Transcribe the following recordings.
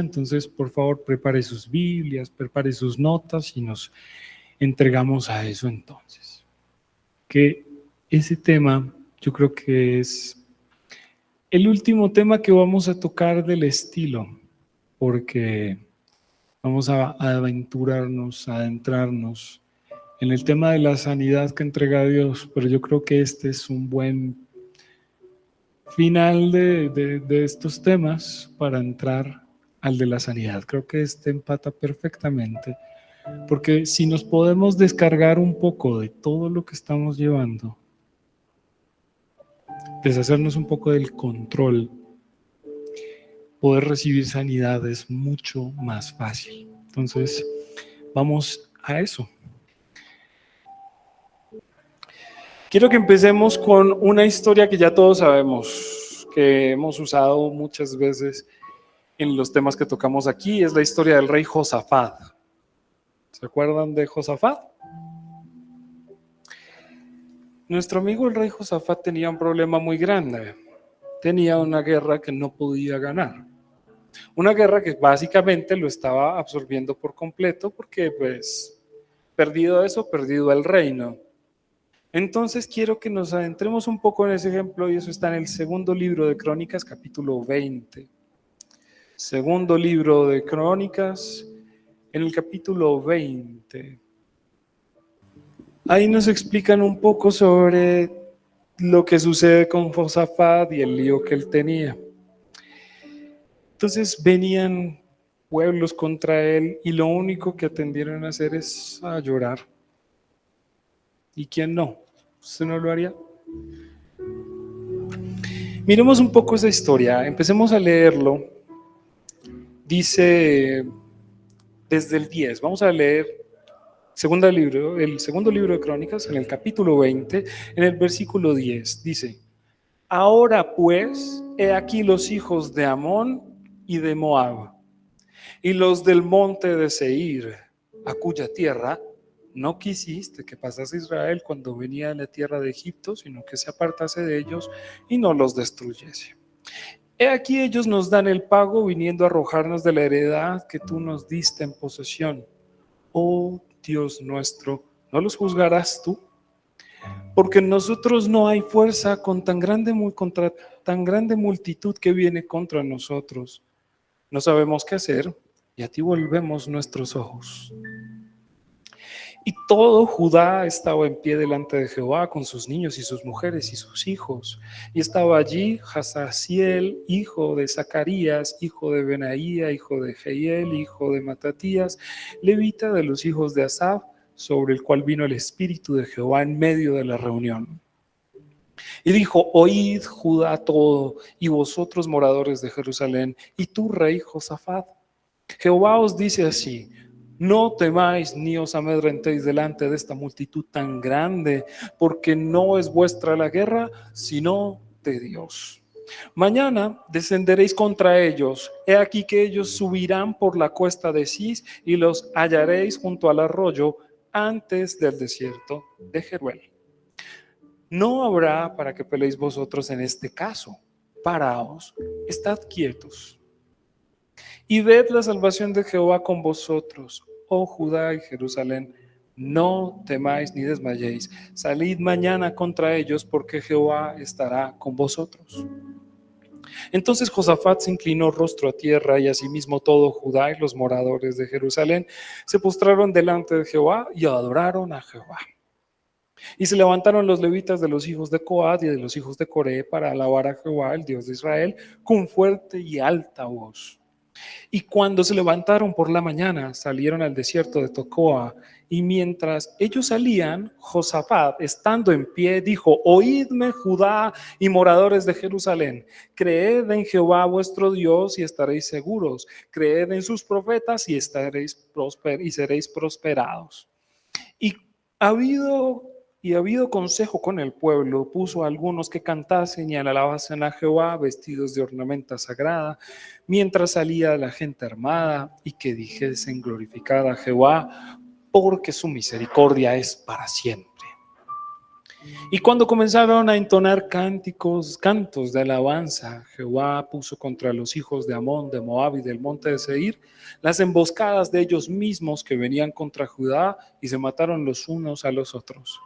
Entonces, por favor, prepare sus Biblias, prepare sus notas y nos entregamos a eso entonces. Que ese tema, yo creo que es el último tema que vamos a tocar del estilo, porque vamos a aventurarnos, a adentrarnos en el tema de la sanidad que entrega Dios, pero yo creo que este es un buen final de estos temas para entrar al de la sanidad. Creo que este empata perfectamente, porque si nos podemos descargar un poco de todo lo que estamos llevando, deshacernos un poco del control, poder recibir sanidad es mucho más fácil. Entonces, vamos a eso. Quiero que empecemos con una historia que ya todos sabemos, que hemos usado muchas veces en los temas que tocamos aquí. Es la historia del rey Josafat. ¿Se acuerdan de Josafat? Nuestro amigo el rey Josafat tenía un problema muy grande. Tenía una guerra que no podía ganar. Una guerra que básicamente lo estaba absorbiendo por completo porque, pues, perdido eso, perdido el reino. Entonces quiero que nos adentremos un poco en ese ejemplo y eso está en el segundo libro de Crónicas, capítulo 20. Segundo libro de Crónicas, en el capítulo 20. Ahí nos explican un poco sobre lo que sucede con Josafat y el lío que él tenía. Entonces venían pueblos contra él y lo único que atendieron a hacer es a llorar. ¿Y quién no? ¿Usted no lo haría? Miremos un poco esa historia, empecemos a leerlo. Dice desde el 10, vamos a leer el segundo libro de Crónicas, en el capítulo 20, en el versículo 10, dice: Ahora pues, he aquí los hijos de Amón y de Moab, y los del monte de Seir, a cuya tierra no quisiste que pasase Israel cuando venía de la tierra de Egipto, sino que se apartase de ellos y no los destruyese. He aquí ellos nos dan el pago viniendo a arrojarnos de la heredad que tú nos diste en posesión. Oh Dios nuestro, ¿no los juzgarás tú? Porque en nosotros no hay fuerza contra tan grande multitud que viene contra nosotros. No sabemos qué hacer y a ti volvemos nuestros ojos. Y todo Judá estaba en pie delante de Jehová con sus niños y sus mujeres y sus hijos. Y estaba allí Jazaziel, hijo de Zacarías, hijo de Benaía, hijo de Jehiel, hijo de Matatías, levita de los hijos de Asaf, sobre el cual vino el Espíritu de Jehová en medio de la reunión. Y dijo: Oíd Judá todo, y vosotros moradores de Jerusalén, y tú rey Josafat. Jehová os dice así: no temáis ni os amedrentéis delante de esta multitud tan grande, porque no es vuestra la guerra, sino de Dios. Mañana descenderéis contra ellos. He aquí que ellos subirán por la cuesta de Cis y los hallaréis junto al arroyo antes del desierto de Jeruel. No habrá para que peleéis vosotros en este caso. Paraos, estad quietos y ved la salvación de Jehová con vosotros, oh Judá y Jerusalén. No temáis ni desmayéis. Salid mañana contra ellos, porque Jehová estará con vosotros. Entonces Josafat se inclinó rostro a tierra, y asimismo todo Judá y los moradores de Jerusalén se postraron delante de Jehová y adoraron a Jehová. Y se levantaron los levitas de los hijos de Coat y de los hijos de Coré para alabar a Jehová, el Dios de Israel, con fuerte y alta voz. Y cuando se levantaron por la mañana, salieron al desierto de Tecoa, y mientras ellos salían, Josafat, estando en pie, dijo: Oídme, Judá y moradores de Jerusalén, creed en Jehová vuestro Dios y estaréis seguros, creed en sus profetas y seréis prosperados. Y habido consejo con el pueblo, puso a algunos que cantasen y alabasen a Jehová vestidos de ornamenta sagrada, mientras salía la gente armada, y que dijesen: glorificad a Jehová, porque su misericordia es para siempre. Y cuando comenzaron a entonar cantos de alabanza, Jehová puso contra los hijos de Amón, de Moab y del monte de Seir las emboscadas de ellos mismos que venían contra Judá, y se mataron los unos a los otros.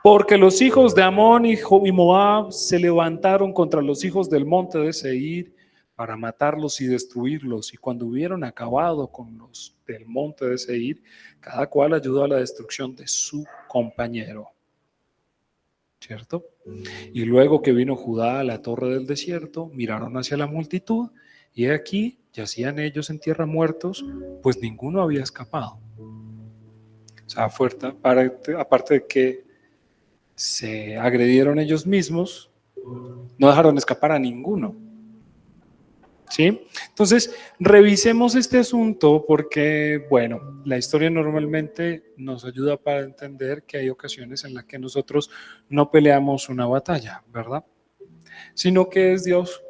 Porque los hijos de Amón y Moab se levantaron contra los hijos del monte de Seir para matarlos y destruirlos. Y cuando hubieron acabado con los del monte de Seir, cada cual ayudó a la destrucción de su compañero. ¿Cierto? Y luego que vino Judá a la torre del desierto, miraron hacia la multitud, y aquí yacían ellos en tierra muertos, pues ninguno había escapado. O sea, fuerte, aparte de que se agredieron ellos mismos, no dejaron escapar a ninguno. ¿Sí? Entonces, revisemos este asunto porque, bueno, la historia normalmente nos ayuda para entender que hay ocasiones en las que nosotros no peleamos una batalla, ¿verdad? Sino que es Dios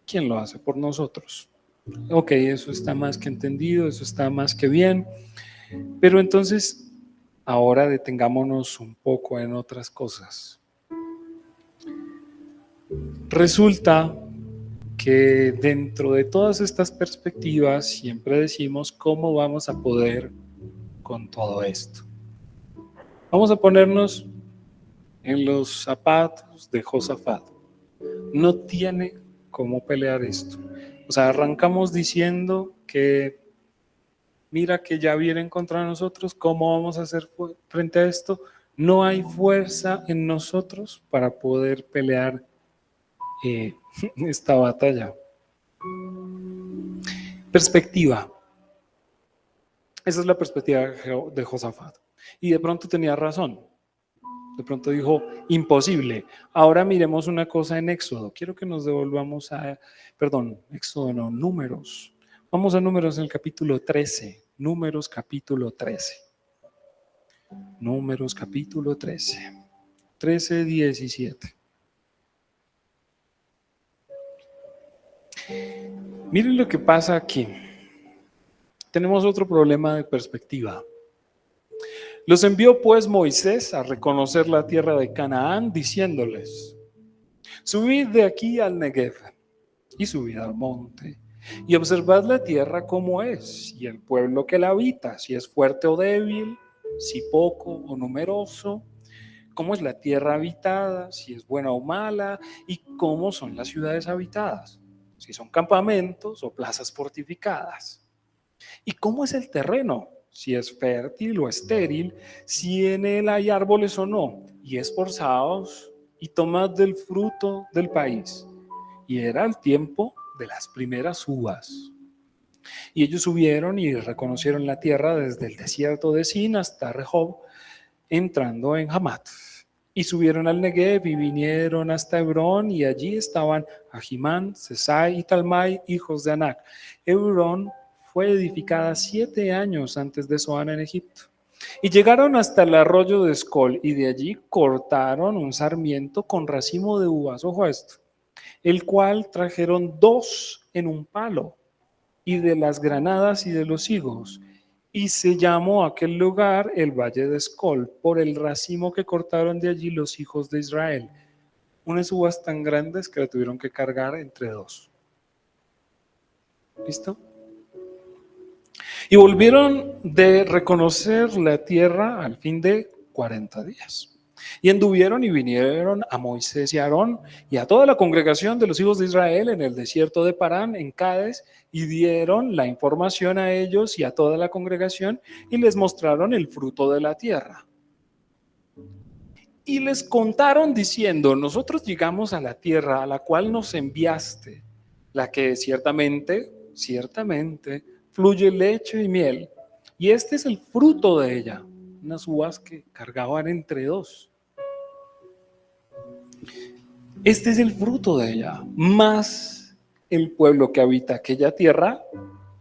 quien lo hace por nosotros. Ok, eso está más que entendido, eso está más que bien, pero entonces ahora detengámonos un poco en otras cosas. Resulta que dentro de todas estas perspectivas siempre decimos cómo vamos a poder con todo esto. Vamos a ponernos en los zapatos de Josafat. No tiene cómo pelear esto. O sea, arrancamos diciendo que mira que ya vienen contra nosotros, ¿cómo vamos a hacer frente a esto? No hay fuerza en nosotros para poder pelear esta batalla. Perspectiva. Esa es la perspectiva de Josafat. Y de pronto tenía razón. De pronto dijo, imposible. Ahora miremos una cosa en Éxodo. Quiero que nos devolvamos a, Éxodo no, Números. Vamos a Números en el capítulo 13. Números capítulo 13. Números capítulo 13. 13, 17. Miren lo que pasa aquí. Tenemos otro problema de perspectiva. Los envió pues Moisés a reconocer la tierra de Canaán, diciéndoles, subid de aquí al Negev y subid al monte y observad la tierra como es y el pueblo que la habita, si es fuerte o débil, si poco o numeroso, cómo es la tierra habitada, si es buena o mala, y cómo son las ciudades habitadas, si son campamentos o plazas fortificadas. ¿Y cómo es el terreno? Si es fértil o estéril, si en él hay árboles o no, y esforzaos y tomad del fruto del país. Y era el tiempo de las primeras uvas. Y ellos subieron y reconocieron la tierra desde el desierto de Sin hasta Rehob, entrando en Hamat. Y subieron al Negev y vinieron hasta Hebrón, y allí estaban Ahimán, Sesai y Talmai, hijos de Anac. Hebrón fue edificada 7 años antes de Zoán en Egipto. Y llegaron hasta el arroyo de Escol, y de allí cortaron un sarmiento con racimo de uvas, ojo a esto, el cual trajeron 2 en un palo, y de las granadas y de los higos. Y se llamó aquel lugar el Valle de Escol, por el racimo que cortaron de allí los hijos de Israel. Unas uvas tan grandes que la tuvieron que cargar entre 2. ¿Listo? Y volvieron de reconocer la tierra al fin de 40 días. Y anduvieron y vinieron a Moisés y a Aarón y a toda la congregación de los hijos de Israel en el desierto de Parán, en Cádiz, y dieron la información a ellos y a toda la congregación y les mostraron el fruto de la tierra. Y les contaron diciendo, nosotros llegamos a la tierra a la cual nos enviaste, la que ciertamente fluye leche y miel, y este es el fruto de ella, unas uvas que cargaban entre 2. Este es el fruto de ella, más el pueblo que habita aquella tierra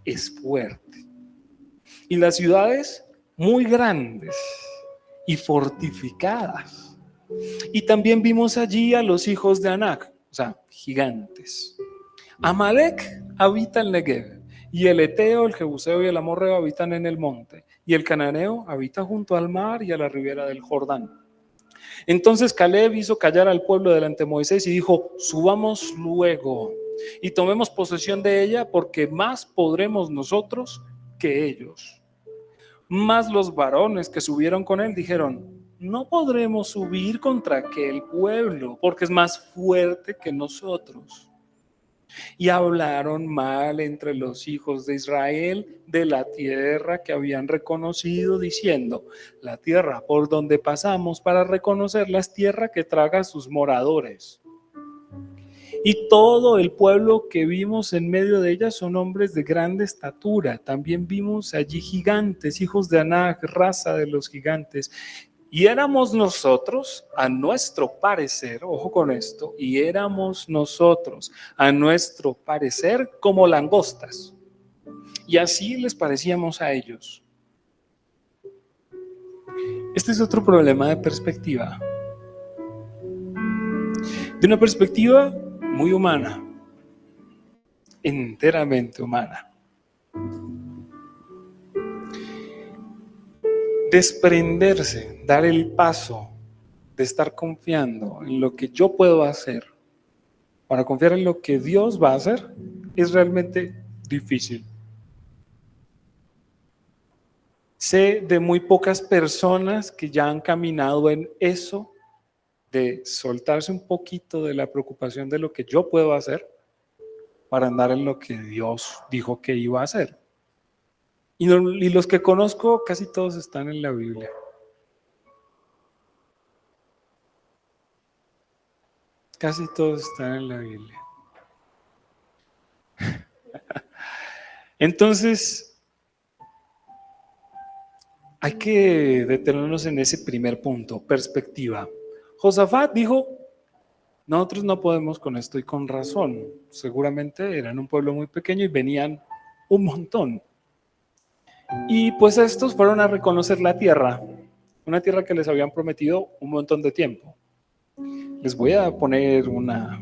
es fuerte, y las ciudades muy grandes y fortificadas. Y también vimos allí a los hijos de Anac, o sea, gigantes. Amalek habita en Negev, y el Eteo, el Jebuseo y el Amorreo habitan en el monte, y el Cananeo habita junto al mar y a la ribera del Jordán. Entonces Caleb hizo callar al pueblo delante de Moisés y dijo: subamos luego y tomemos posesión de ella, porque más podremos nosotros que ellos. Mas los varones que subieron con él dijeron: no podremos subir contra aquel pueblo, porque es más fuerte que nosotros. Y hablaron mal entre los hijos de Israel de la tierra que habían reconocido, diciendo: la tierra por donde pasamos para reconocerla es tierra que traga a sus moradores. Y todo el pueblo que vimos en medio de ella son hombres de grande estatura. También vimos allí gigantes, hijos de Anak, raza de los gigantes. Y éramos nosotros, a nuestro parecer, ojo con esto, y éramos nosotros, a nuestro parecer, como langostas. Y así les parecíamos a ellos. Este es otro problema de perspectiva. De una perspectiva muy humana, enteramente humana. Desprenderse, dar el paso de estar confiando en lo que yo puedo hacer para confiar en lo que Dios va a hacer es realmente difícil. Sé de muy pocas personas que ya han caminado en eso de soltarse un poquito de la preocupación de lo que yo puedo hacer para andar en lo que Dios dijo que iba a hacer. Y los que conozco, casi todos están en la Biblia. Casi todos están en la Biblia. Entonces, hay que detenernos en ese primer punto, perspectiva. Josafat dijo: nosotros no podemos con esto, y con razón. Seguramente eran un pueblo muy pequeño y venían un montón. Y pues estos fueron a reconocer la tierra, una tierra que les habían prometido un montón de tiempo. Les voy a poner una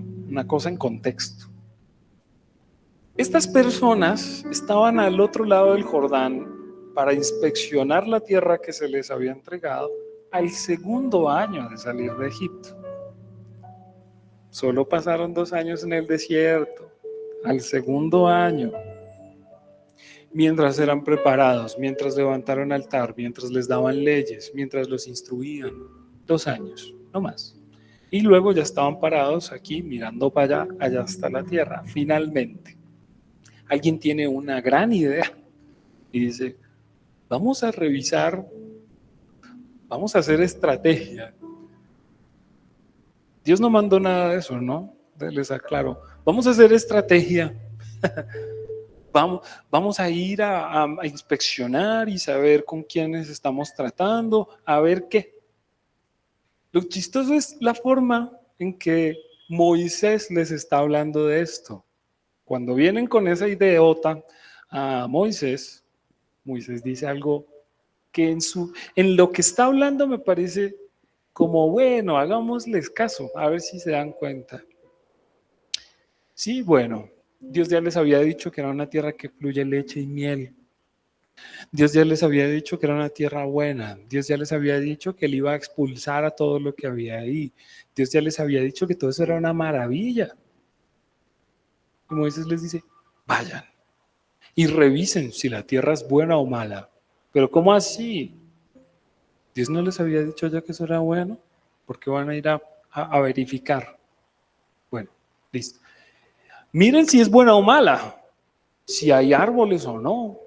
cosa en contexto. Estas personas estaban al otro lado del Jordán para inspeccionar la tierra que se les había entregado al segundo año de salir de Egipto. Solo pasaron 2 años en el desierto. Al segundo año, mientras eran preparados, mientras levantaron altar, mientras les daban leyes, mientras los instruían, 2 años, no más. Y luego ya estaban parados aquí mirando para allá, allá está la tierra, finalmente. Alguien tiene una gran idea y dice: vamos a revisar, vamos a hacer estrategia. Dios no mandó nada de eso, ¿no? Les aclaro. Vamos a hacer estrategia. Vamos a ir a inspeccionar y saber con quiénes estamos tratando, a ver qué. Lo chistoso es la forma en que Moisés les está hablando de esto. Cuando vienen con esa ideota a Moisés, Moisés dice algo que en lo que está hablando me parece como: bueno, hagámosles caso, a ver si se dan cuenta. Sí, bueno, Dios ya les había dicho que era una tierra que fluye leche y miel. Dios ya les había dicho que era una tierra buena. Dios ya les había dicho que Él iba a expulsar a todo lo que había ahí. Dios ya les había dicho que todo eso era una maravilla. Y Moisés les dice: vayan y revisen si la tierra es buena o mala. Pero ¿cómo así? Dios no les había dicho ya que eso era bueno. ¿Por qué van a ir a verificar? Bueno, listo. Miren si es buena o mala, si hay árboles o no.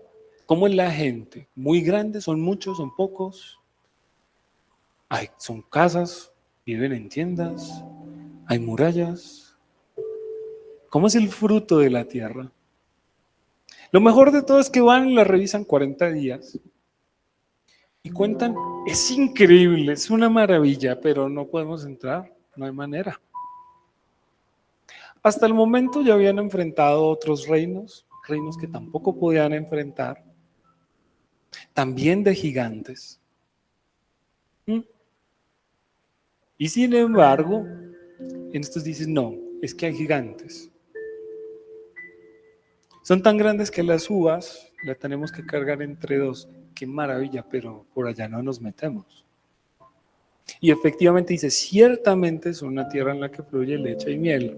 ¿Cómo es la gente? ¿Muy grande? ¿Son muchos? ¿Son pocos? Son casas, viven en tiendas, hay murallas. ¿Cómo es el fruto de la tierra? Lo mejor de todo es que van y la revisan 40 días y cuentan: es increíble, es una maravilla, pero no podemos entrar, no hay manera. Hasta el momento ya habían enfrentado otros reinos que tampoco podían enfrentar, también de gigantes. Y sin embargo, en estos dicen: no, es que hay gigantes. Son tan grandes que las uvas las tenemos que cargar entre 2. Qué maravilla, pero por allá no nos metemos. Y efectivamente dice, ciertamente es una tierra en la que fluye leche y miel.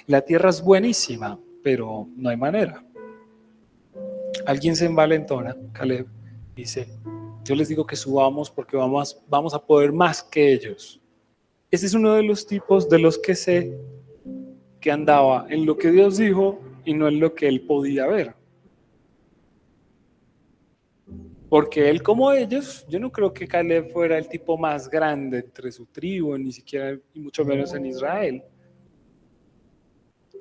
La tierra es buenísima, pero no hay manera. Alguien se envalentona, Caleb, dice, yo les digo que subamos porque vamos a poder más que ellos. Ese es uno de los tipos de los que sé que andaba en lo que Dios dijo y no en lo que él podía ver. Porque él como ellos, yo no creo que Caleb fuera el tipo más grande entre su tribu, ni siquiera, y mucho menos en Israel.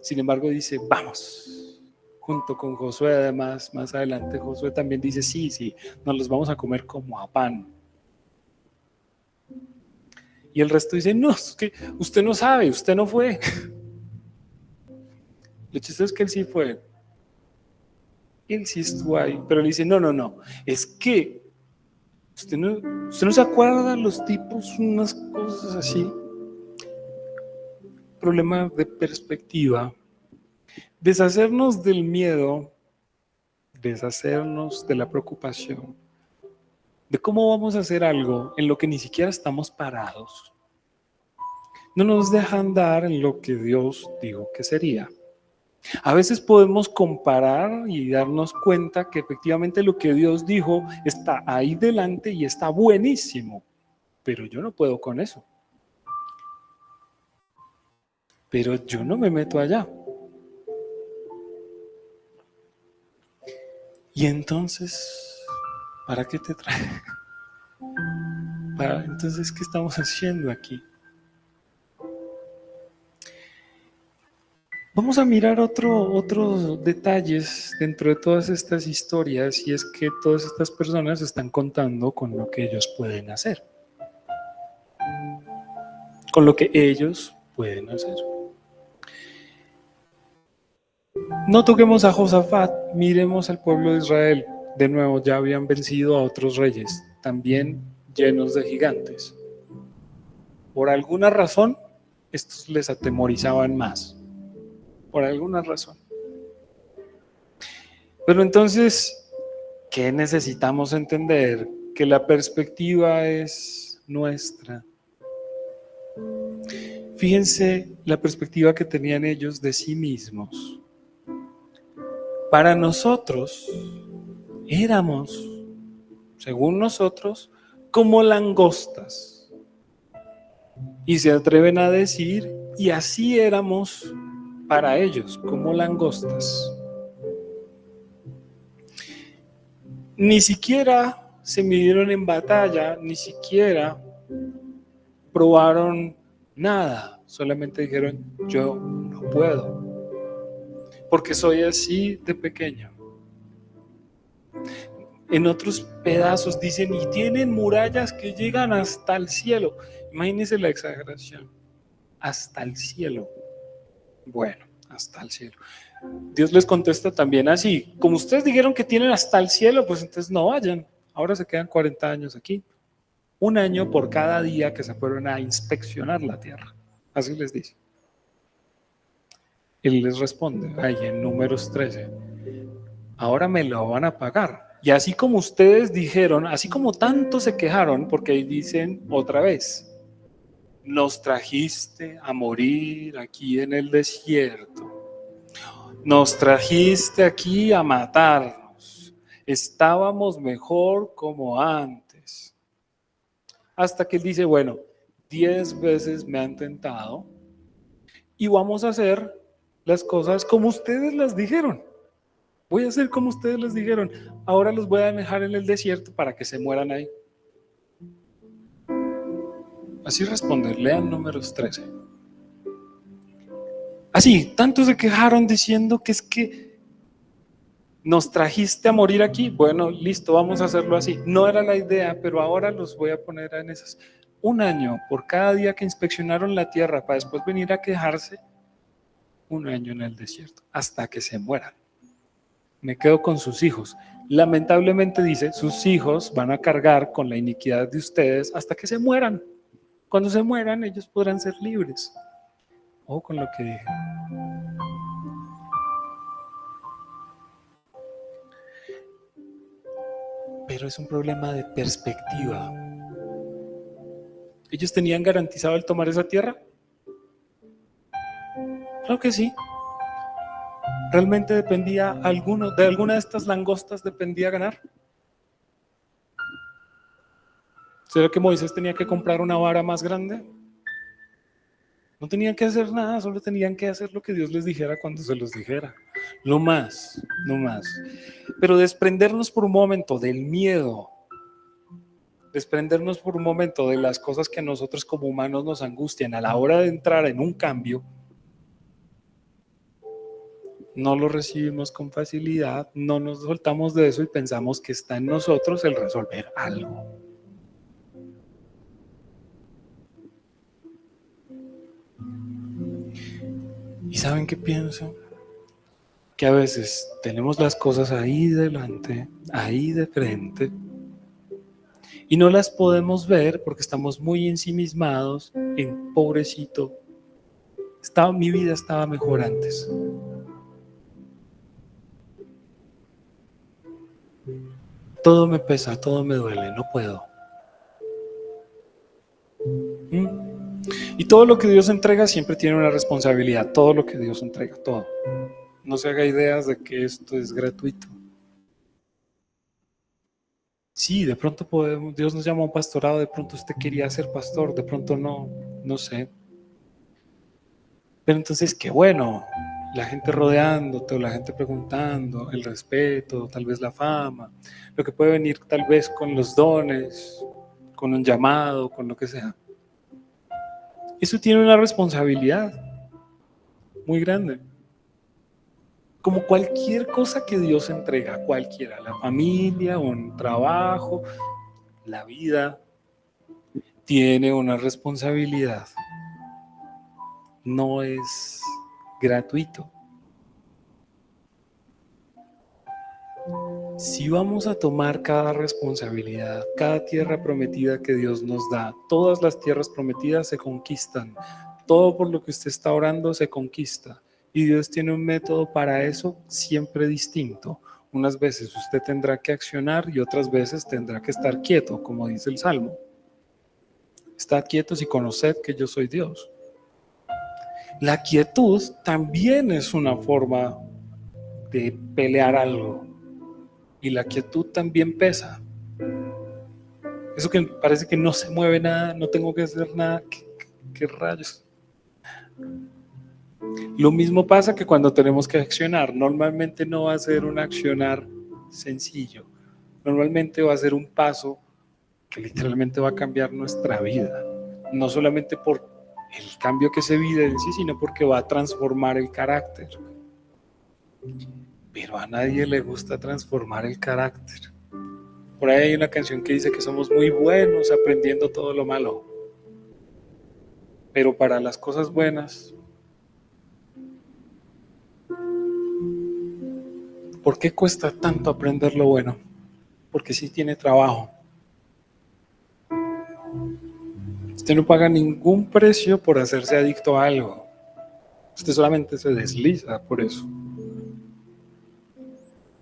Sin embargo dice, vamos, junto con Josué además, más adelante Josué también dice, sí, nos los vamos a comer como a pan. Y el resto dice, no, es que usted no sabe, usted no fue. Lo chistoso es que él sí fue. Él sí estuvo ahí, pero le dice, no, es que usted no se acuerda los tipos, unas cosas así. Problema de perspectiva. Deshacernos del miedo, deshacernos de la preocupación, de cómo vamos a hacer algo en lo que ni siquiera estamos parados, no nos deja andar en lo que Dios dijo que sería. A veces podemos comparar y darnos cuenta que efectivamente lo que Dios dijo está ahí delante y está buenísimo, pero yo no puedo con eso. Pero yo no me meto allá. Y entonces, ¿para qué te trae? Entonces, ¿qué estamos haciendo aquí? Vamos a mirar otros detalles dentro de todas estas historias, y es que todas estas personas están contando con lo que ellos pueden hacer, con lo que ellos pueden hacer. No toquemos a Josafat, miremos al pueblo de Israel. De nuevo, ya habían vencido a otros reyes, también llenos de gigantes. Por alguna razón, estos les atemorizaban más. Por alguna razón. Pero entonces, ¿qué necesitamos entender? Que la perspectiva es nuestra. Fíjense la perspectiva que tenían ellos de sí mismos. Para nosotros, éramos, según nosotros, como langostas. Y se atreven a decir, y así éramos para ellos, como langostas. Ni siquiera se midieron en batalla, ni siquiera probaron nada, solamente dijeron, yo no puedo, porque soy así de pequeño. En otros pedazos dicen, y tienen murallas que llegan hasta el cielo. Imagínense la exageración, hasta el cielo. Bueno, hasta el cielo. Dios les contesta también así, como ustedes dijeron que tienen hasta el cielo, pues entonces no vayan, ahora se quedan 40 años aquí, un año por cada día que se fueron a inspeccionar la tierra, así les dice. Él les responde, ahí en Números 13, ahora me lo van a pagar. Y así como ustedes dijeron, así como tanto se quejaron, porque ahí dicen otra vez, nos trajiste a morir aquí en el desierto. Nos trajiste aquí a matarnos. Estábamos mejor como antes. Hasta que él dice, bueno, 10 veces me han tentado y vamos a hacer las cosas como ustedes las dijeron. Voy a hacer como ustedes les dijeron. Ahora los voy a dejar en el desierto para que se mueran ahí. Así responder, lean Números 13. Así, tanto se quejaron diciendo que es que nos trajiste a morir aquí. Bueno, listo, vamos a hacerlo así. No era la idea, pero ahora los voy a poner en esas. Un año por cada día que inspeccionaron la tierra para después venir a quejarse. Un año en el desierto, hasta que se mueran. Me quedo con sus hijos. Lamentablemente dice, sus hijos van a cargar con la iniquidad de ustedes hasta que se mueran. Cuando se mueran, ellos podrán ser libres. Ojo con lo que dije. Pero es un problema de perspectiva. ¿Ellos tenían garantizado el tomar esa tierra? Claro que sí. ¿Realmente dependía de alguna de estas langostas dependía ganar? ¿Será que Moisés tenía que comprar una vara más grande? No tenían que hacer nada, solo tenían que hacer lo que Dios les dijera cuando se los dijera. No más, no más. Pero desprendernos por un momento del miedo, desprendernos por un momento de las cosas que a nosotros como humanos nos angustian a la hora de entrar en un cambio, no lo recibimos con facilidad, no nos soltamos de eso y pensamos que está en nosotros el resolver algo. ¿Y saben qué pienso? Que a veces tenemos las cosas ahí delante, ahí de frente, y no las podemos ver porque estamos muy ensimismados en pobrecito. Mi vida estaba mejor antes. Todo me pesa, todo me duele, no puedo. Y todo lo que Dios entrega siempre tiene una responsabilidad. Todo lo que Dios entrega, todo. No se haga ideas de que esto es gratuito. Sí, de pronto Dios nos llama a un pastorado, de pronto usted quería ser pastor, de pronto no sé. Pero entonces, qué bueno, la gente rodeándote, o la gente preguntando, el respeto, tal vez la fama, lo que puede venir tal vez con los dones, con un llamado, con lo que sea. Eso tiene una responsabilidad muy grande. Como cualquier cosa que Dios entrega, cualquiera, la familia, un trabajo, la vida, tiene una responsabilidad. No es gratuito. Si vamos a tomar cada responsabilidad, cada tierra prometida que Dios nos da, todas las tierras prometidas se conquistan. Todo por lo que usted está orando se conquista. Y Dios tiene un método para eso siempre distinto. Unas veces usted tendrá que accionar y otras veces tendrá que estar quieto, como dice el Salmo. Estad quietos y conoced que yo soy Dios. La quietud también es una forma de pelear algo. Y la quietud también pesa. Eso que parece que no se mueve nada, no tengo que hacer nada, ¿qué rayos? Lo mismo pasa que cuando tenemos que accionar. Normalmente no va a ser un accionar sencillo. Normalmente va a ser un paso que literalmente va a cambiar nuestra vida. No solamente por el cambio que se vive en sí, sino porque va a transformar el carácter. Pero a nadie le gusta transformar el carácter. Por ahí hay una canción que dice que somos muy buenos aprendiendo todo lo malo. Pero para las cosas buenas, ¿por qué cuesta tanto aprender lo bueno? Porque sí tiene trabajo. Usted no paga ningún precio por hacerse adicto a algo. Usted solamente se desliza por eso.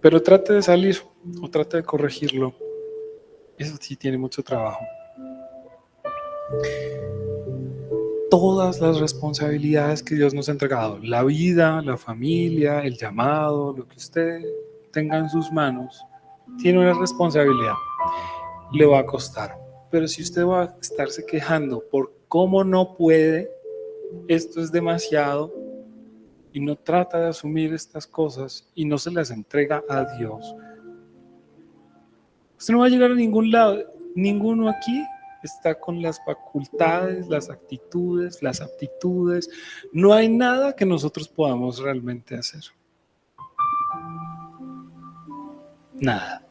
Pero trate de salir o trate de corregirlo. Eso sí tiene mucho trabajo. Todas las responsabilidades que Dios nos ha entregado, la vida, la familia, el llamado, lo que usted tenga en sus manos, tiene una responsabilidad. Le va a costar. Pero si usted va a estarse quejando por cómo no puede, esto es demasiado, y no trata de asumir estas cosas y no se las entrega a Dios, usted no va a llegar a ningún lado. Ninguno aquí está con las facultades, las actitudes, las aptitudes. No hay nada que nosotros podamos realmente hacer. Nada.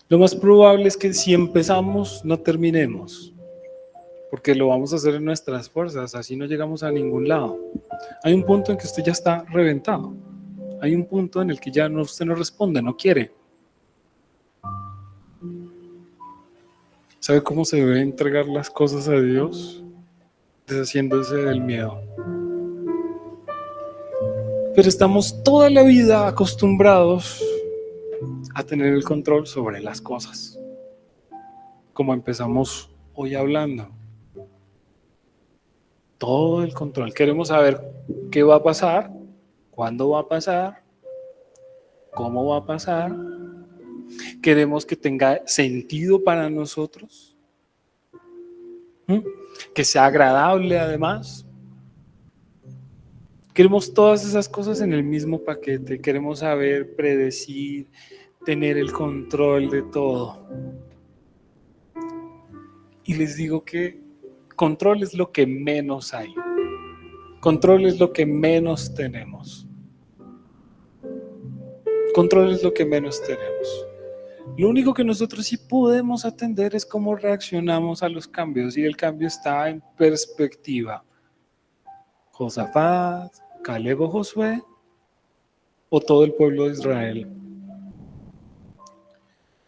Lo más probable es que si empezamos, no terminemos, porque lo vamos a hacer en nuestras fuerzas, así no llegamos a ningún lado. Hay un punto en que usted ya está reventado. Hay un punto en el que ya usted no responde, no quiere. ¿Sabe cómo se debe entregar las cosas a Dios? Deshaciéndose del miedo. Pero estamos toda la vida acostumbrados a tener el control sobre las cosas. Como empezamos hoy hablando. Todo el control. Queremos saber qué va a pasar, cuándo va a pasar, cómo va a pasar. Queremos que tenga sentido para nosotros, que sea agradable además. Queremos todas esas cosas en el mismo paquete. Queremos saber, predecir, tener el control de todo. Y les digo que control es lo que menos hay. Control es lo que menos tenemos. Control es lo que menos tenemos. Lo único que nosotros sí podemos atender es cómo reaccionamos a los cambios, y el cambio está en perspectiva. Josafat, Caleb o Josué, o todo el pueblo de Israel.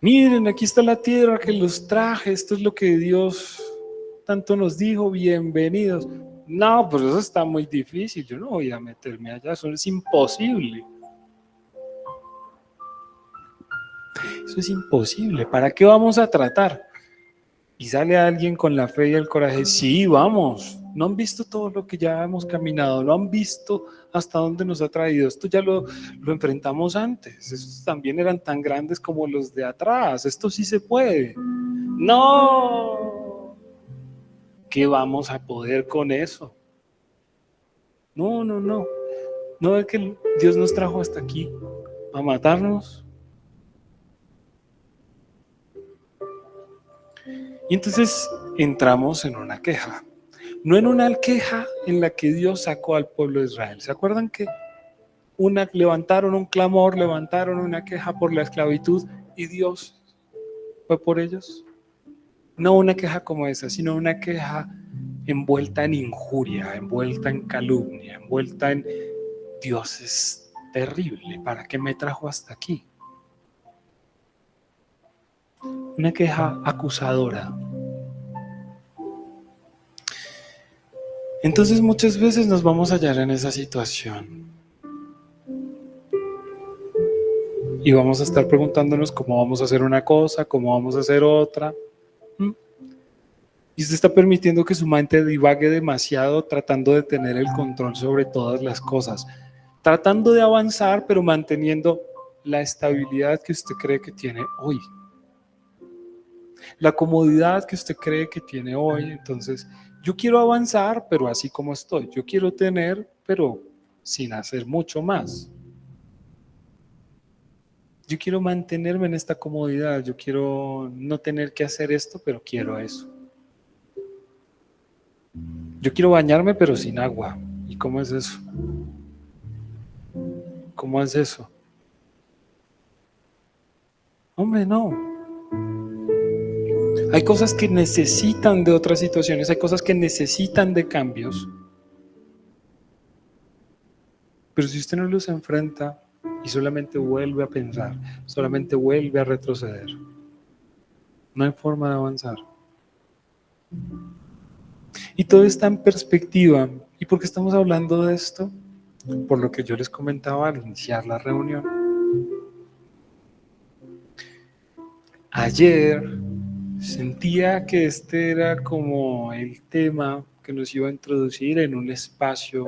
Miren, aquí está la tierra que los traje, esto es lo que Dios tanto nos dijo, bienvenidos. No, pero eso está muy difícil, yo no voy a meterme allá, eso es imposible. Eso es imposible, ¿para qué vamos a tratar? Y sale alguien con la fe y el coraje, sí, vamos. No han visto todo lo que ya hemos caminado, no han visto hasta dónde nos ha traído. Esto ya lo enfrentamos antes, estos también eran tan grandes como los de atrás, esto sí se puede. No, ¿qué vamos a poder con eso? No, no es que Dios nos trajo hasta aquí a matarnos. Y entonces entramos en una queja. No en una queja en la que Dios sacó al pueblo de Israel. ¿Se acuerdan que levantaron un clamor, levantaron una queja por la esclavitud y Dios fue por ellos? No una queja como esa, sino una queja envuelta en injuria, envuelta en calumnia, envuelta en Dios es terrible, ¿para qué me trajo hasta aquí? Una queja acusadora. Entonces muchas veces nos vamos a hallar en esa situación y vamos a estar preguntándonos cómo vamos a hacer una cosa, cómo vamos a hacer otra. Y usted está permitiendo que su mente divague demasiado, tratando de tener el control sobre todas las cosas, tratando de avanzar pero manteniendo la estabilidad que usted cree que tiene hoy, la comodidad que usted cree que tiene hoy. Entonces yo quiero avanzar pero así como estoy, yo quiero tener pero sin hacer mucho más. Yo quiero mantenerme en esta comodidad, yo quiero no tener que hacer esto, pero quiero eso. Yo quiero bañarme, pero sin agua. ¿Y cómo es eso? ¿Cómo es eso? Hombre, no. Hay cosas que necesitan de otras situaciones, hay cosas que necesitan de cambios. Pero si usted no los enfrenta y solamente vuelve a pensar, solamente vuelve a retroceder, no hay forma de avanzar. Y todo está en perspectiva. ¿Y por qué estamos hablando de esto? Por lo que yo les comentaba al iniciar la reunión. Ayer sentía que este era como el tema que nos iba a introducir en un espacio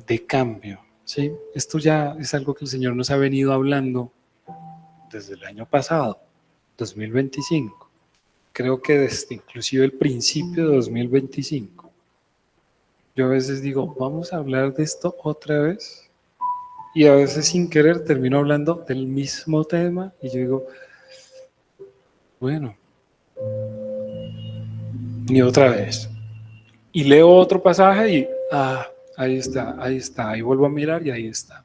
de cambio, ¿sí? Esto ya es algo que el Señor nos ha venido hablando desde el año pasado, 2025. Creo que desde inclusive el principio de 2025. Yo a veces digo, vamos a hablar de esto otra vez. Y a veces sin querer termino hablando del mismo tema y yo digo, bueno, y otra vez. Y leo otro pasaje y, ahí está, y vuelvo a mirar y ahí está.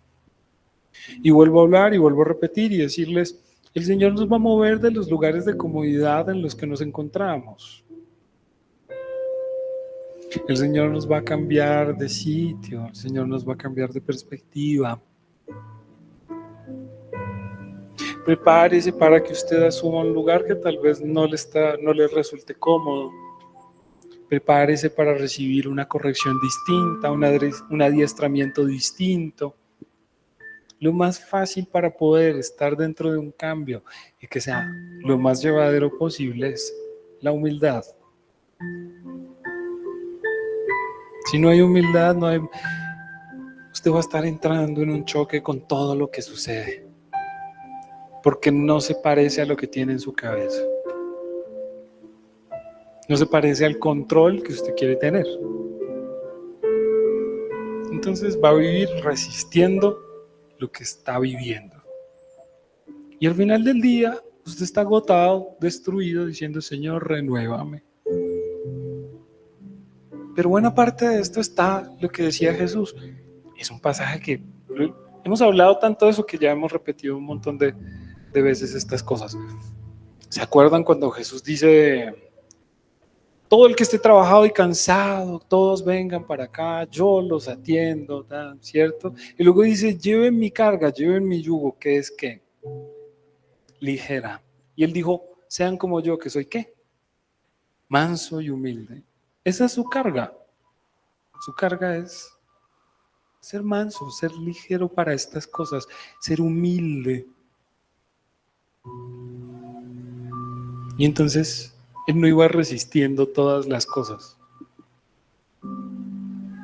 Y vuelvo a hablar y vuelvo a repetir y decirles, el Señor nos va a mover de los lugares de comodidad en los que nos encontramos. El Señor nos va a cambiar de sitio, el Señor nos va a cambiar de perspectiva. Prepárese para que usted asuma un lugar que tal vez no le resulte cómodo. Prepárese para recibir una corrección distinta, un adiestramiento distinto. Lo más fácil para poder estar dentro de un cambio y que sea lo más llevadero posible es la humildad. Si no hay humildad, usted va a estar entrando en un choque con todo lo que sucede, porque no se parece a lo que tiene en su cabeza. No se parece al control que usted quiere tener. Entonces va a vivir resistiendo lo que está viviendo. Y al final del día, usted está agotado, destruido, diciendo: Señor, renuévame. Pero buena parte de esto está lo que decía Jesús. Es un pasaje que hemos hablado tanto de eso que ya hemos repetido un montón de veces estas cosas. ¿Se acuerdan cuando Jesús dice: todo el que esté trabajado y cansado, todos vengan para acá, yo los atiendo, ¿cierto? Y luego dice: lleven mi carga, lleven mi yugo, que es ¿qué? Ligera. Y él dijo: sean como yo, que soy ¿qué? Manso y humilde. Esa es su carga. Su carga es ser manso, ser ligero para estas cosas, ser humilde. Y entonces él no iba resistiendo todas las cosas.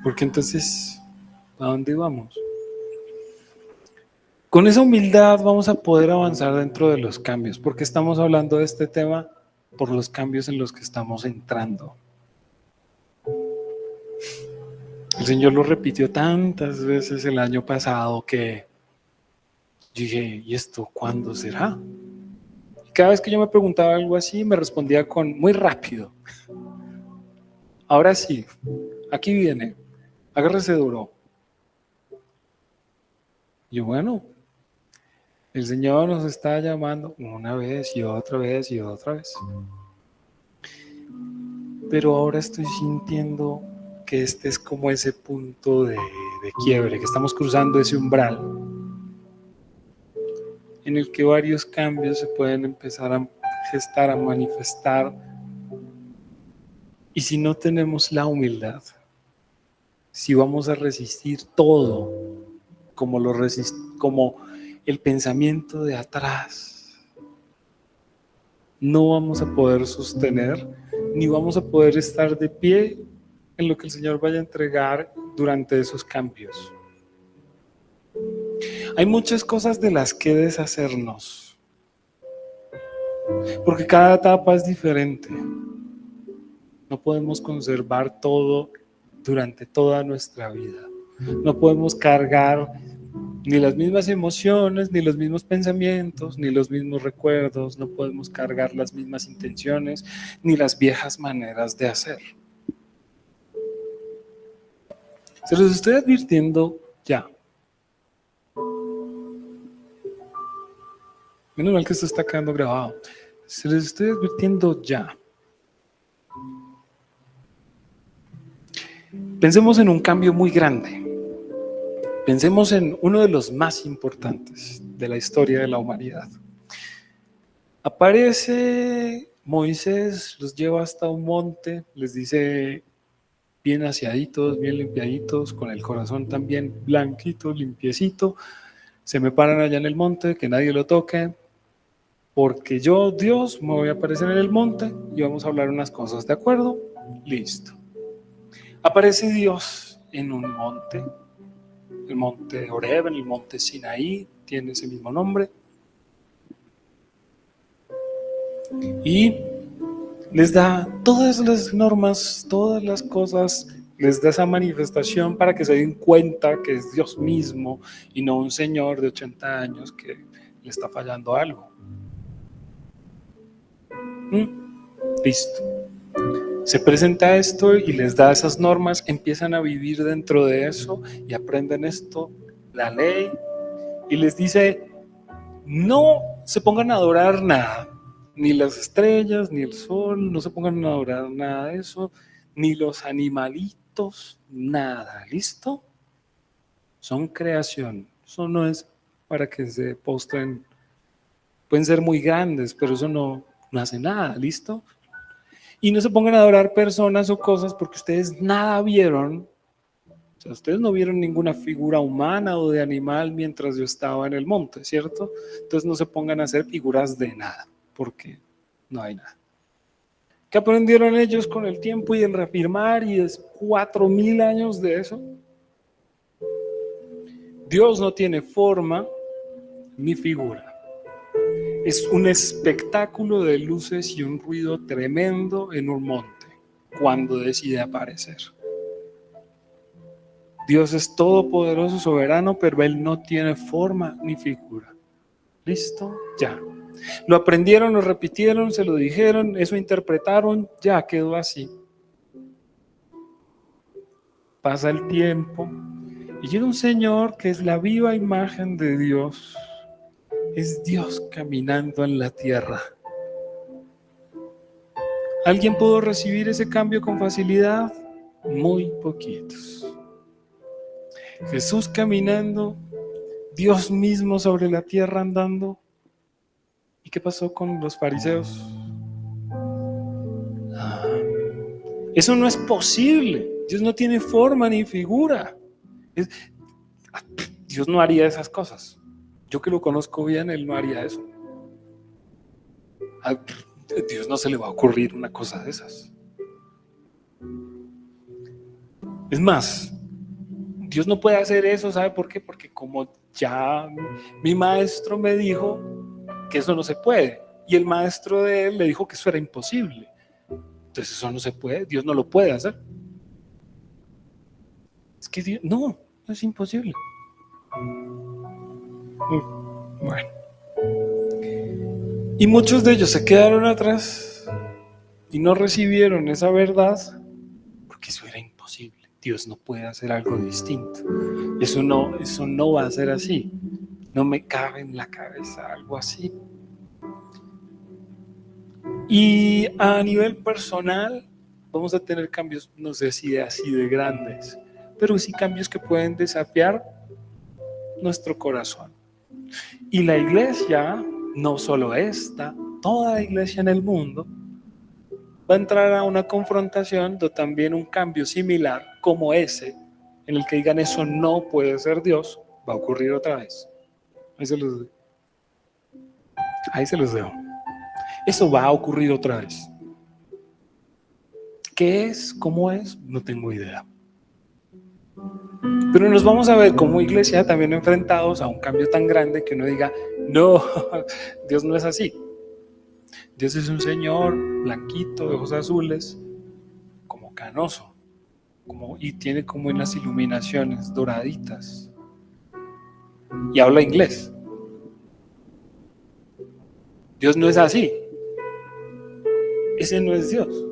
Porque entonces, ¿a dónde vamos? Con esa humildad vamos a poder avanzar dentro de los cambios, porque estamos hablando de este tema por los cambios en los que estamos entrando. El Señor lo repitió tantas veces el año pasado que yo dije: ¿y esto cuándo será? Y cada vez que yo me preguntaba algo así, me respondía con muy rápido: ahora sí, aquí viene, agárrese duro. Y yo: bueno, el Señor nos está llamando una vez y otra vez y otra vez. Pero ahora estoy sintiendo que este es como ese punto de quiebre, que estamos cruzando ese umbral en el que varios cambios se pueden empezar a gestar, a manifestar. Y si no tenemos la humildad, si vamos a resistir todo como el pensamiento de atrás, no vamos a poder sostener, ni vamos a poder estar de pie en lo que el Señor vaya a entregar durante esos cambios. Hay muchas cosas de las que deshacernos, porque cada etapa es diferente. No podemos conservar todo durante toda nuestra vida. No podemos cargar ni las mismas emociones, ni los mismos pensamientos, ni los mismos recuerdos. No podemos cargar las mismas intenciones, ni las viejas maneras de hacer. Se los estoy advirtiendo ya. Menos mal que esto está quedando grabado. Se les estoy advirtiendo ya. Pensemos en un cambio muy grande. Pensemos en uno de los más importantes de la historia de la humanidad. Aparece Moisés, los lleva hasta un monte, les dice: bien aseaditos, bien limpiaditos, con el corazón también blanquito, limpiecito, se me paran allá en el monte, que nadie lo toque, porque yo, Dios, me voy a aparecer en el monte y vamos a hablar unas cosas, ¿de acuerdo? Listo. Aparece Dios en un monte, el monte Horeb, en el monte Sinaí, tiene ese mismo nombre, y les da todas las normas, todas las cosas, les da esa manifestación para que se den cuenta que es Dios mismo y no un señor de 80 años que le está fallando algo. Listo. Se presenta esto y les da esas normas, empiezan a vivir dentro de eso y aprenden esto, la ley, y les dice: no se pongan a adorar nada, ni las estrellas, ni el sol, no se pongan a adorar nada de eso, ni los animalitos, nada, ¿listo? Son creación, eso no es para que se postren, pueden ser muy grandes, pero eso no hace nada, ¿listo? Y no se pongan a adorar personas o cosas porque ustedes nada vieron. O sea, ustedes no vieron ninguna figura humana o de animal mientras yo estaba en el monte, ¿cierto? Entonces no se pongan a hacer figuras de nada, porque no hay nada. ¿Qué aprendieron ellos con el tiempo y el reafirmar y es 4000 años de eso? Dios no tiene forma ni figura. Es un espectáculo de luces y un ruido tremendo en un monte cuando decide aparecer. Dios es todopoderoso, soberano, pero Él no tiene forma ni figura. ¿Listo? Ya. Lo aprendieron, lo repitieron, se lo dijeron, eso interpretaron, ya quedó así. Pasa el tiempo y llega un Señor que es la viva imagen de Dios. Es Dios caminando en la tierra. ¿Alguien pudo recibir ese cambio con facilidad? Muy poquitos. Jesús caminando, Dios mismo sobre la tierra andando. ¿Y qué pasó con los fariseos? Eso no es posible. Dios no tiene forma ni figura. Dios no haría esas cosas. Yo que lo conozco bien, Él no haría eso. A Dios no se le va a ocurrir una cosa de esas. Es más, Dios no puede hacer eso, ¿sabe por qué? Porque como ya mi maestro me dijo que eso no se puede, y el maestro de él le dijo que eso era imposible. Entonces eso no se puede, Dios no lo puede hacer. Es que Dios, no es imposible. Bueno. Y muchos de ellos se quedaron atrás y no recibieron esa verdad porque eso era imposible. Dios no puede hacer algo distinto. Eso no va a ser así. No me cabe en la cabeza algo así. Y a nivel personal vamos a tener cambios, no sé si así de grandes, pero sí cambios que pueden desafiar nuestro corazón. Y la iglesia, no solo esta, toda la iglesia en el mundo, va a entrar a una confrontación donde también un cambio similar como ese, en el que digan eso no puede ser Dios, va a ocurrir otra vez. Ahí se los dejo. Eso va a ocurrir otra vez. ¿Qué es? ¿Cómo es? No tengo idea. Pero nos vamos a ver como iglesia también enfrentados a un cambio tan grande que uno diga, no, Dios no es así. Dios es un señor blanquito, de ojos azules, como canoso, y tiene como unas iluminaciones doraditas. Y habla inglés. Dios no es así. Ese no es Dios.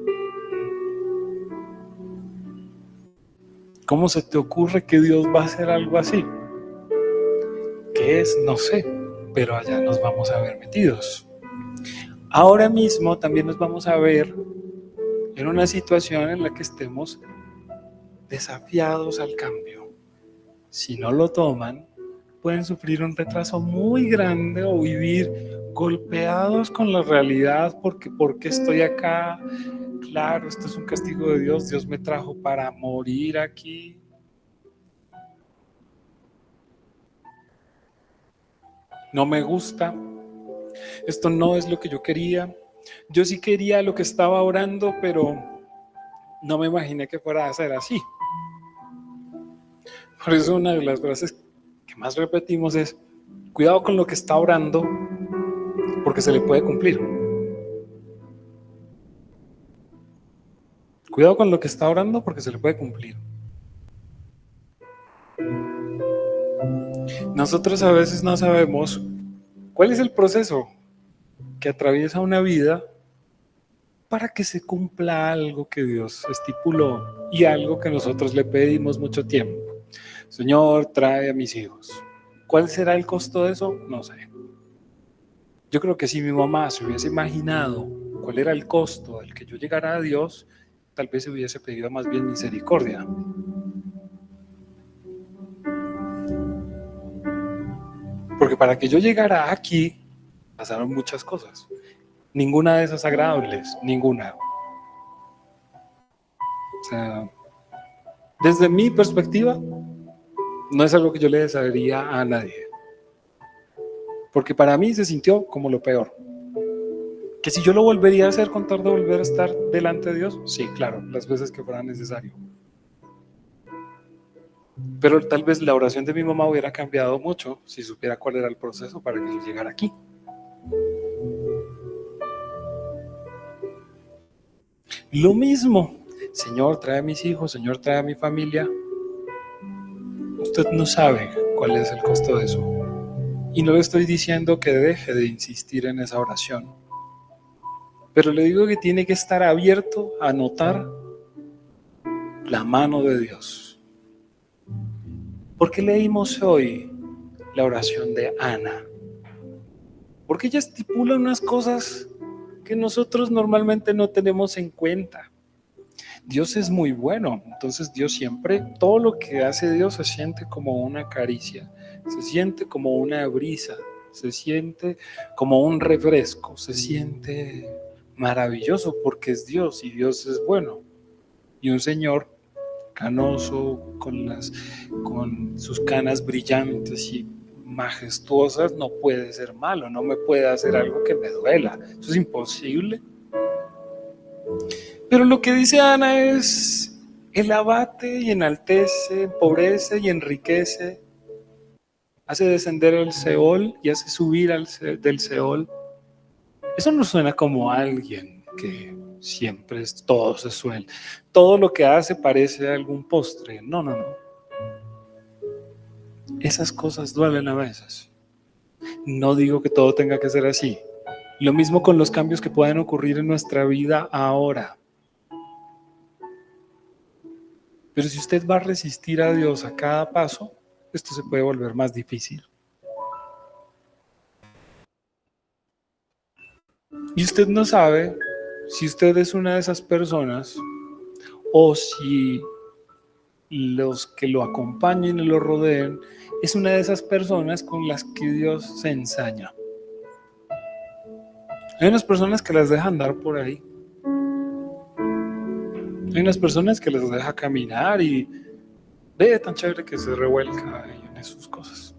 ¿Cómo se te ocurre que Dios va a hacer algo así? ¿Qué es? No sé, pero allá nos vamos a ver metidos. Ahora mismo también nos vamos a ver en una situación en la que estemos desafiados al cambio. Si no lo toman, pueden sufrir un retraso muy grande o vivir golpeados con la realidad porque estoy acá. Claro, esto es un castigo de Dios. Dios me trajo para morir aquí. No me gusta. Esto no es lo que yo quería. Yo sí quería lo que estaba orando, pero no me imaginé que fuera a ser así. Por eso una de las frases que más repetimos es: cuidado con lo que está orando, porque se le puede cumplir. Cuidado con lo que está orando, porque se le puede cumplir. Nosotros a veces no sabemos cuál es el proceso que atraviesa una vida para que se cumpla algo que Dios estipuló y algo que nosotros le pedimos mucho tiempo. Señor, trae a mis hijos. ¿Cuál será el costo de eso? No sé. Yo creo que si mi mamá se hubiese imaginado cuál era el costo del que yo llegara a Dios, tal vez se hubiese pedido más bien misericordia. Porque para que yo llegara aquí, pasaron muchas cosas. Ninguna de esas agradables, ninguna. O sea, desde mi perspectiva, no es algo que yo le desearía a nadie. Porque para mí se sintió como lo peor. Que si yo lo volvería a hacer con tal de volver a estar delante de Dios, sí, claro, las veces que fuera necesario. Pero tal vez la oración de mi mamá hubiera cambiado mucho si supiera cuál era el proceso para que yo llegara aquí. Lo mismo, Señor, trae a mis hijos, Señor, trae a mi familia. Usted no sabe cuál es el costo de eso. Y no le estoy diciendo que deje de insistir en esa oración. Pero le digo que tiene que estar abierto a notar la mano de Dios. ¿Por qué leímos hoy la oración de Ana? Porque ella estipula unas cosas que nosotros normalmente no tenemos en cuenta. Dios es muy bueno, entonces Dios siempre, todo lo que hace Dios se siente como una caricia, se siente como una brisa, se siente como un refresco, se siente maravilloso porque es Dios y Dios es bueno. Y un señor canoso, con sus canas brillantes y majestuosas, no puede ser malo, no me puede hacer algo que me duela, eso es imposible. Pero lo que dice Ana es: Él abate y enaltece, empobrece y enriquece, hace descender al Seol y hace subir del Seol. Eso no suena como alguien que siempre todo se suele, todo lo que hace parece algún postre. No. Esas cosas duelen a veces. No digo que todo tenga que ser así. Lo mismo con los cambios que pueden ocurrir en nuestra vida ahora. Pero si usted va a resistir a Dios a cada paso, esto se puede volver más difícil. Y usted no sabe si usted es una de esas personas o si los que lo acompañen y lo rodeen es una de esas personas con las que Dios se ensaña. Hay unas personas que las deja andar por ahí. Hay unas personas que les deja caminar y ve tan chévere que se revuelca ahí en sus cosas.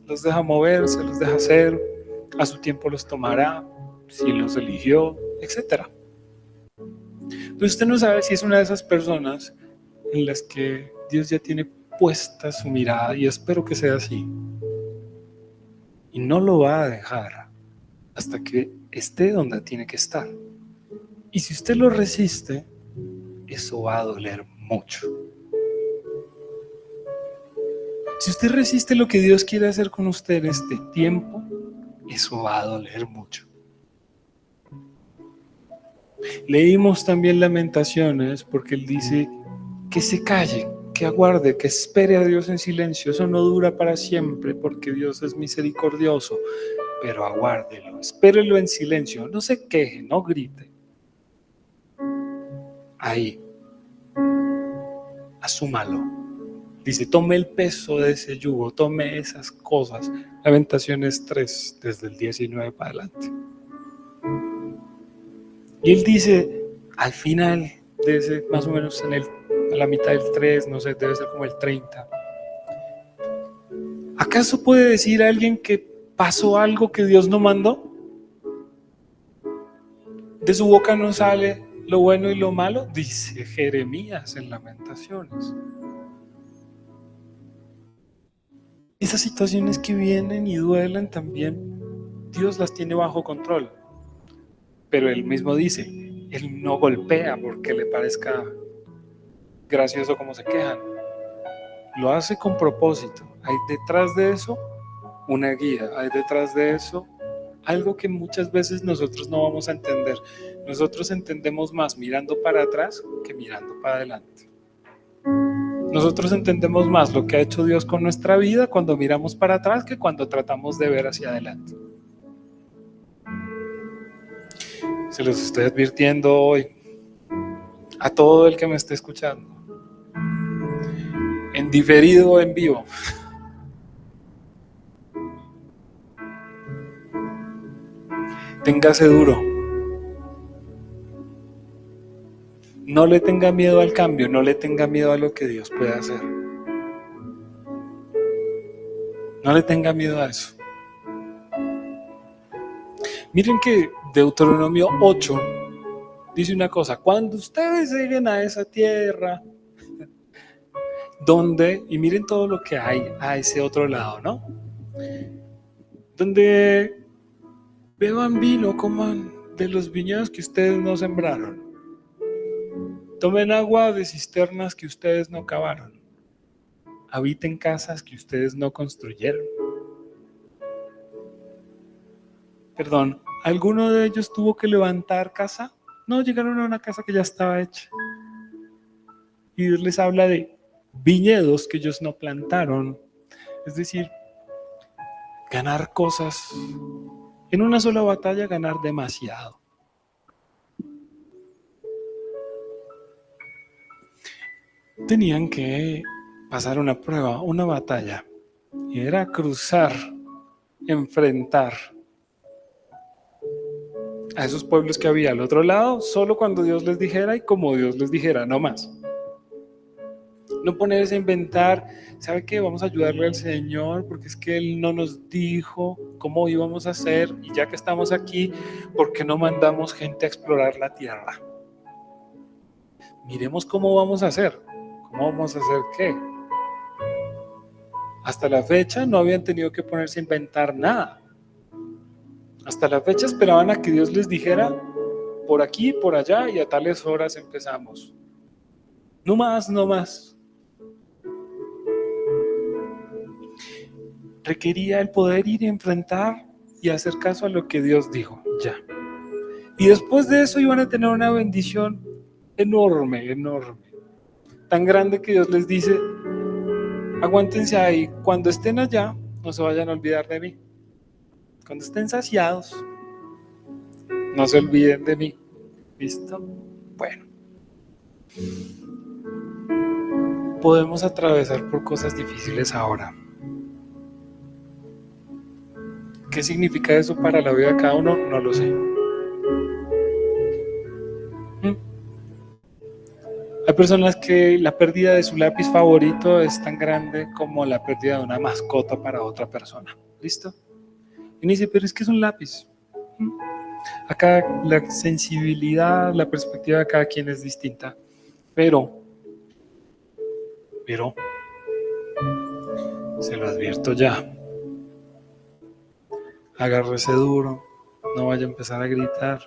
Los deja moverse, los deja hacer, a su tiempo los tomará, si los eligió, etc. Pero usted no sabe si es una de esas personas en las que Dios ya tiene puesta su mirada, y espero que sea así. Y no lo va a dejar hasta que esté donde tiene que estar. Y si usted lo resiste, eso va a doler mucho. Si usted resiste lo que Dios quiere hacer con usted en este tiempo, eso va a doler mucho. Leímos también Lamentaciones porque Él dice que se calle, que aguarde, que espere a Dios en silencio. Eso no dura para siempre porque Dios es misericordioso, pero aguárdelo, espérelo en silencio, no se queje, no grite. Ahí, asúmalo. Dice, tome el peso de ese yugo, tome esas cosas. Lamentaciones 3, desde el 19 para adelante. Y Él dice, al final de ese, más o menos a la mitad del 3, no sé, debe ser como el 30. ¿Acaso puede decir alguien que pasó algo que Dios no mandó? ¿De su boca no sale lo bueno y lo malo? Dice Jeremías en Lamentaciones. Esas situaciones que vienen y duelen también, Dios las tiene bajo control. Pero Él mismo dice, Él no golpea porque le parezca gracioso como se quejan. Lo hace con propósito. Hay detrás de eso una guía, hay detrás de eso algo que muchas veces nosotros no vamos a entender. Nosotros entendemos más mirando para atrás que mirando para adelante. Nosotros entendemos más lo que ha hecho Dios con nuestra vida cuando miramos para atrás que cuando tratamos de ver hacia adelante. Se los estoy advirtiendo hoy a todo el que me esté escuchando, en diferido o en vivo. Téngase duro. No le tenga miedo al cambio, no le tenga miedo a lo que Dios puede hacer. No le tenga miedo a eso. Miren que Deuteronomio 8 dice una cosa: cuando ustedes lleguen a esa tierra donde, y miren todo lo que hay a ese otro lado, ¿no? Donde beban vino, coman de los viñedos que ustedes no sembraron, tomen agua de cisternas que ustedes no cavaron, habiten casas que ustedes no construyeron. Perdón, ¿alguno de ellos tuvo que levantar casa? No, llegaron a una casa que ya estaba hecha. Y Dios les habla de viñedos que ellos no plantaron. Es decir, ganar cosas en una sola batalla, ganar demasiado. Tenían que pasar una prueba, una batalla, y era cruzar, enfrentar a esos pueblos que había al otro lado, solo cuando Dios les dijera y como Dios les dijera, no más. No ponerse a inventar, ¿sabe qué? Vamos a ayudarle al Señor porque es que Él no nos dijo cómo íbamos a hacer, y ya que estamos aquí, ¿por qué no mandamos gente a explorar la tierra? Miremos cómo vamos a hacer. ¿Cómo vamos a hacer qué? Hasta la fecha no habían tenido que ponerse a inventar nada. Hasta la fecha esperaban a que Dios les dijera por aquí, por allá, y a tales horas empezamos. No más, no más. Requería el poder ir a enfrentar y hacer caso a lo que Dios dijo, ya. Y después de eso iban a tener una bendición enorme, enorme. Tan grande que Dios les dice: aguántense ahí, cuando estén allá, no se vayan a olvidar de mí. Cuando estén saciados, no se olviden de mí. ¿Listo? Bueno. Podemos atravesar por cosas difíciles ahora. ¿Qué significa eso para la vida de cada uno? No lo sé. Hay personas que la pérdida de su lápiz favorito es tan grande como la pérdida de una mascota para otra persona. ¿Listo? Y me dice, pero es que es un lápiz. Acá la sensibilidad, la perspectiva de cada quien es distinta. Pero, se lo advierto ya. Agárrese duro, no vaya a empezar a gritar,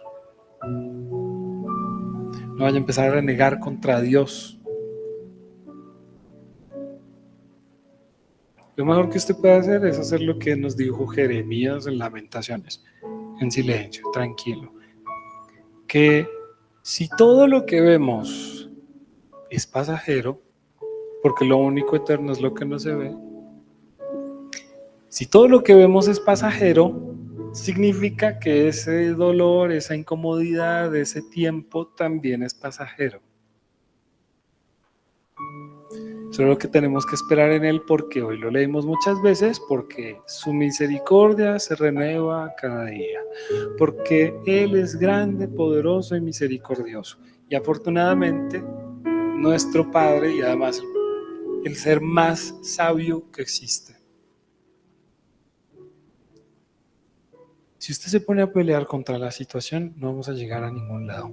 no vaya a empezar a renegar contra Dios. Lo mejor que usted puede hacer es hacer lo que nos dijo Jeremías en Lamentaciones, en silencio, tranquilo. Que si todo lo que vemos es pasajero, porque lo único eterno es lo que no se ve, si todo lo que vemos es pasajero, significa que ese dolor, esa incomodidad, ese tiempo también es pasajero. Solo que tenemos que esperar en Él, porque hoy lo leímos muchas veces, porque su misericordia se renueva cada día, porque Él es grande, poderoso y misericordioso. Y afortunadamente, nuestro Padre, y además el ser más sabio que existe. Si usted se pone a pelear contra la situación, no vamos a llegar a ningún lado.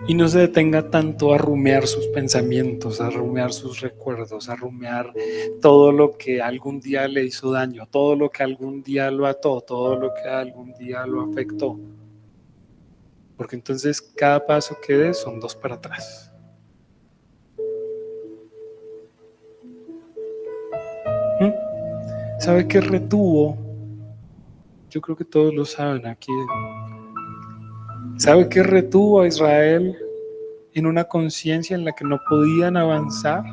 Y no se detenga tanto a rumiar sus pensamientos, a rumiar sus recuerdos, a rumiar todo lo que algún día le hizo daño, todo lo que algún día lo ató, todo lo que algún día lo afectó. Porque entonces cada paso que dé son 2 para atrás. ¿Sabe qué retuvo? Yo creo que todos lo saben aquí. ¿Sabe qué retuvo a Israel en una conciencia en la que no podían avanzar?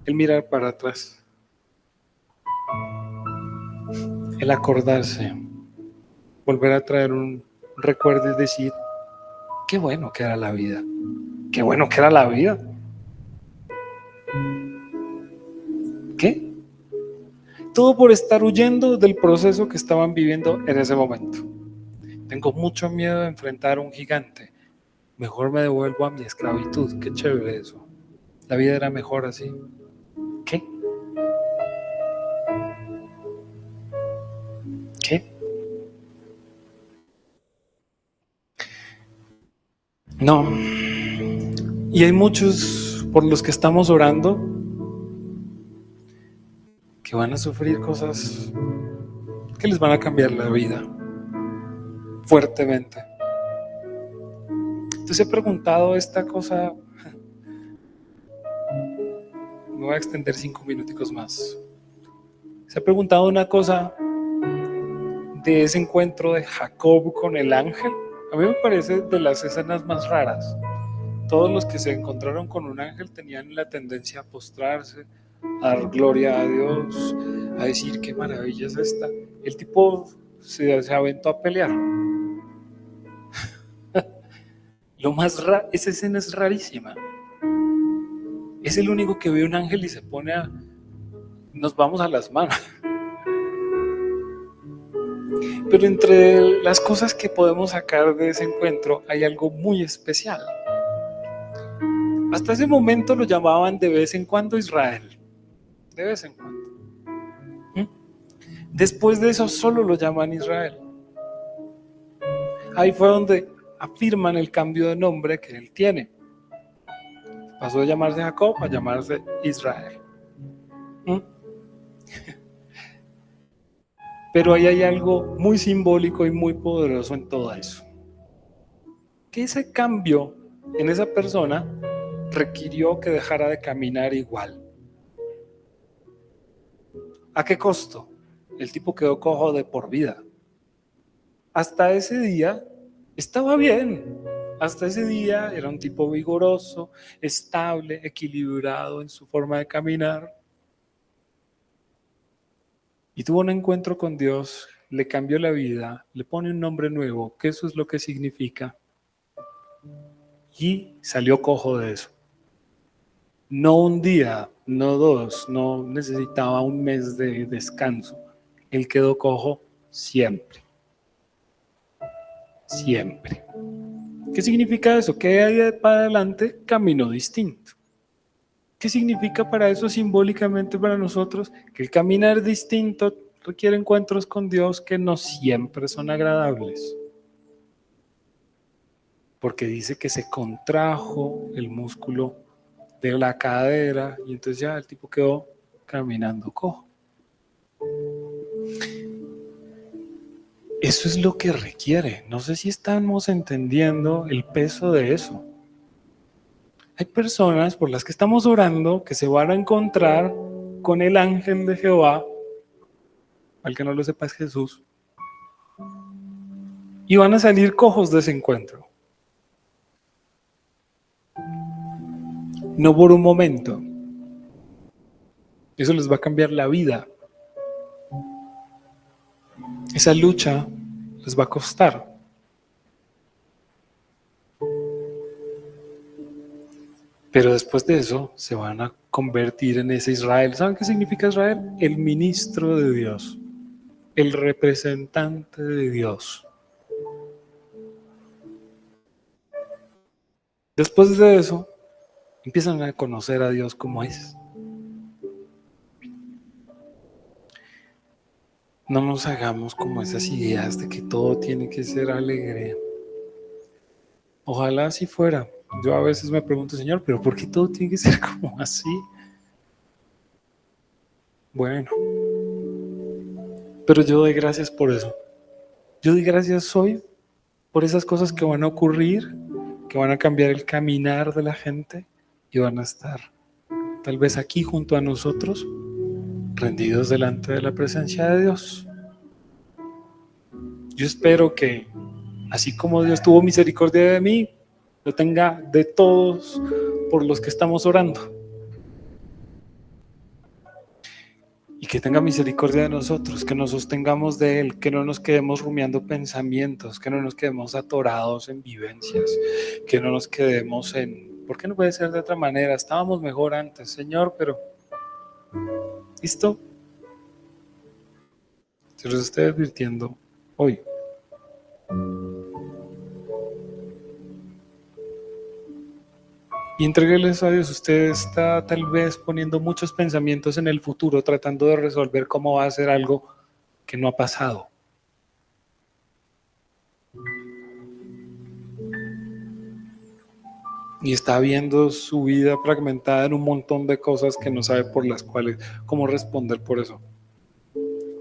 El mirar para atrás, el acordarse, volver a traer un recuerdo y decir, qué bueno que era la vida, qué bueno que era la vida. ¿Qué? Todo por estar huyendo del proceso que estaban viviendo en ese momento. Tengo mucho miedo de enfrentar a un gigante. Mejor me devuelvo a mi esclavitud. Qué chévere eso. La vida era mejor así. ¿Qué? No. Y hay muchos por los que estamos orando que van a sufrir cosas que les van a cambiar la vida fuertemente. Entonces he preguntado esta cosa, me voy a extender 5 minuticos más. Se ha preguntado una cosa de ese encuentro de Jacob con el ángel. A mí me parece de las escenas más raras. Todos los que se encontraron con un ángel tenían la tendencia a postrarse, a dar gloria a Dios, a decir qué maravilla es esta. El tipo se aventó a pelear. Esa escena es rarísima. Es el único que ve un ángel y se pone a... Nos vamos a las manos. Pero entre las cosas que podemos sacar de ese encuentro hay algo muy especial. Hasta ese momento lo llamaban de vez en cuando Israel. De vez en cuando. Después de eso solo lo llaman Israel. Ahí fue donde afirman el cambio de nombre que él tiene. Pasó de llamarse Jacob a llamarse Israel. Pero ahí hay algo muy simbólico y muy poderoso en todo eso. Que ese cambio en esa persona requirió que dejara de caminar igual. ¿A qué costo? El tipo quedó cojo de por vida. Hasta ese día estaba bien. Hasta ese día era un tipo vigoroso, estable, equilibrado en su forma de caminar. Y tuvo un encuentro con Dios, le cambió la vida, le pone un nombre nuevo, que eso es lo que significa. Y salió cojo de eso. No un día, no dos, no necesitaba un mes de descanso. Él quedó cojo siempre. Siempre. ¿Qué significa eso? Que de ahí para adelante caminó distinto. ¿Qué significa para eso simbólicamente para nosotros? Que el caminar distinto requiere encuentros con Dios que no siempre son agradables. Porque dice que se contrajo el músculo de la cadera y entonces ya el tipo quedó caminando cojo. Eso es lo que requiere. No sé si estamos entendiendo el peso de eso. Hay personas por las que estamos orando que se van a encontrar con el ángel de Jehová, al que no lo sepa es Jesús, y van a salir cojos de ese encuentro. No por un momento. Eso les va a cambiar la vida. Esa lucha les va a costar. Pero después de eso se van a convertir en ese Israel. ¿Saben qué significa Israel? El ministro de Dios, el representante de Dios. Después de eso, empiezan a conocer a Dios como es. No nos hagamos como esas ideas de que todo tiene que ser alegre. Ojalá así fuera. Yo a veces me pregunto, Señor, ¿pero por qué todo tiene que ser como así? Bueno, pero yo doy gracias por eso. Yo doy gracias hoy por esas cosas que van a ocurrir, que van a cambiar el caminar de la gente y van a estar tal vez aquí junto a nosotros, rendidos delante de la presencia de Dios. Yo espero que, así como Dios tuvo misericordia de mí, lo tenga de todos por los que estamos orando. Y que tenga misericordia de nosotros, que nos sostengamos de Él, que no nos quedemos rumiando pensamientos, que no nos quedemos atorados en vivencias, que no nos quedemos en, ¿por qué no puede ser de otra manera? Estábamos mejor antes, Señor, pero ¿listo? Se los estoy advirtiendo hoy. Y entrégueles a Dios. Usted está tal vez poniendo muchos pensamientos en el futuro, tratando de resolver cómo va a ser algo que no ha pasado. y está viendo su vida fragmentada en un montón de cosas que no sabe por las cuales, cómo responder por eso.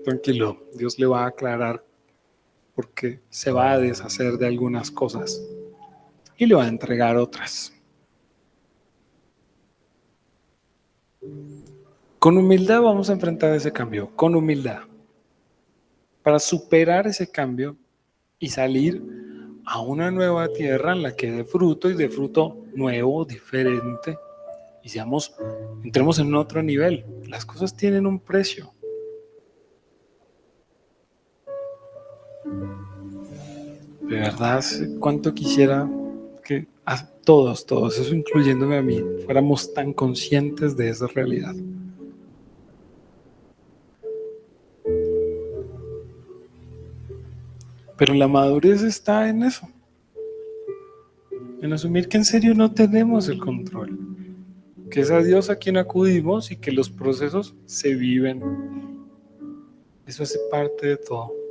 Tranquilo, Dios le va a aclarar porque se va a deshacer de algunas cosas y le va a entregar otras. Con humildad vamos a enfrentar ese cambio, con humildad, para superar ese cambio y salir a una nueva tierra en la que dé fruto y de fruto nuevo, diferente, y entremos en otro nivel. Las cosas tienen un precio. De verdad, cuánto quisiera que a todos, eso incluyéndome a mí, fuéramos tan conscientes de esa realidad. Pero la madurez está en eso, en asumir que en serio no tenemos el control, que es a Dios a quien acudimos y que los procesos se viven. Eso hace parte de todo.